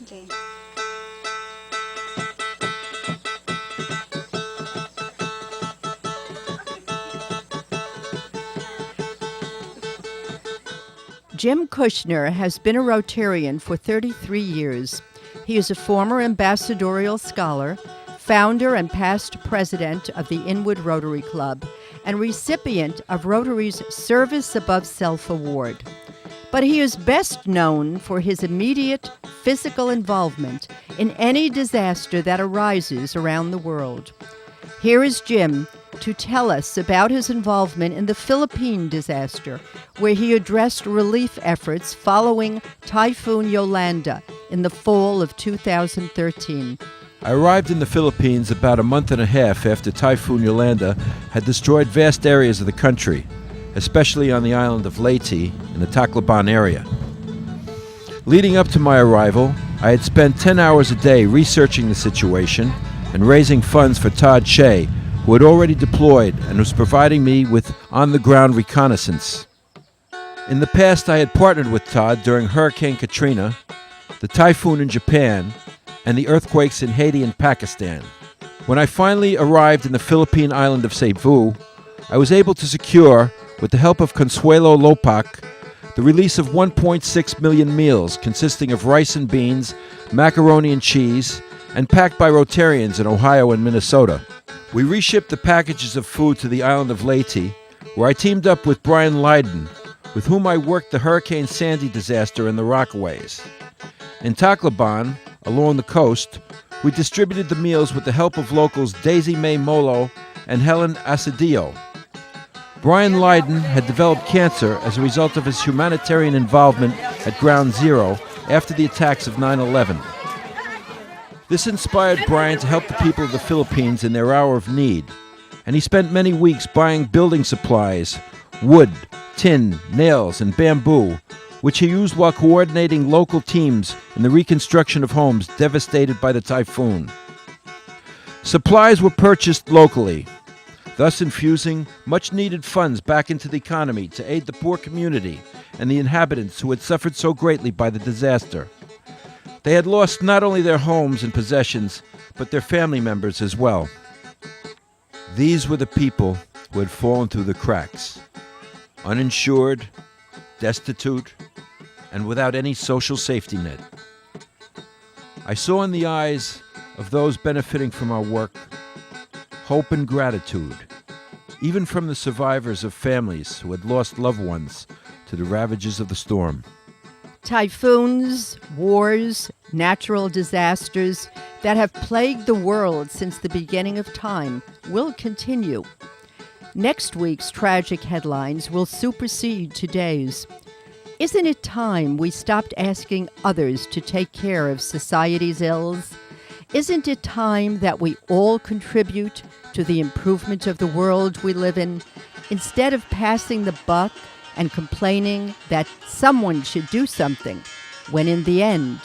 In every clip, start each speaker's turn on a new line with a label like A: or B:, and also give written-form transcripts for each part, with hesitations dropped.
A: Okay.
B: Jim Kushner has been a Rotarian for 33 years. He is a former ambassadorial scholar, founder and past president of the Inwood Rotary Club, and recipient of Rotary's Service Above Self Award. But he is best known for his immediate physical involvement in any disaster that arises around the world. Here is Jim to tell us about his involvement in the Philippine disaster, where he addressed relief efforts following Typhoon Yolanda in the fall of 2013.
C: I arrived in the Philippines about a month and a half after Typhoon Yolanda had destroyed vast areas of the country, especially on the island of Leyte in the Tacloban area. Leading up to my arrival, I had spent 10 hours a day researching the situation and raising funds for Todd Shea, who had already deployed and was providing me with on-the-ground reconnaissance. In the past, I had partnered with Todd during Hurricane Katrina, the typhoon in Japan, and the earthquakes in Haiti and Pakistan. When I finally arrived in the Philippine island of Cebu, I was able to secure, with the help of Consuelo Lopac, the release of 1.6 million meals consisting of rice and beans, macaroni and cheese, and packed by Rotarians in Ohio and Minnesota. We reshipped the packages of food to the island of Leyte, where I teamed up with Brian Lydon, with whom I worked the Hurricane Sandy disaster in the Rockaways. In Tacloban, along the coast, we distributed the meals with the help of locals Daisy May Molo and Helen Asadillo. Brian Lydon had developed cancer as a result of his humanitarian involvement at Ground Zero after the attacks of 9/11. This inspired Brian to help the people of the Philippines in their hour of need, and he spent many weeks buying building supplies, wood, tin, nails, and bamboo, which he used while coordinating local teams in the reconstruction of homes devastated by the typhoon. Supplies were purchased locally, thus infusing much-needed funds back into the economy to aid the poor community and the inhabitants who had suffered so greatly by the disaster. They had lost not only their homes and possessions, but their family members as well. These were the people who had fallen through the cracks, uninsured, destitute, and without any social safety net. I saw in the eyes of those benefiting from our work hope and gratitude, even from the survivors of families who had lost loved ones to the ravages of the storm.
B: Typhoons, wars, natural disasters that have plagued the world since the beginning of time will continue. Next week's tragic headlines will supersede today's. Isn't it time we stopped asking others to take care of society's ills? Isn't it time that we all contribute to the improvement of the world we live in, instead of passing the buck and complaining that someone should do something, when in the end,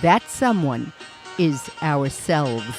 B: that someone is ourselves?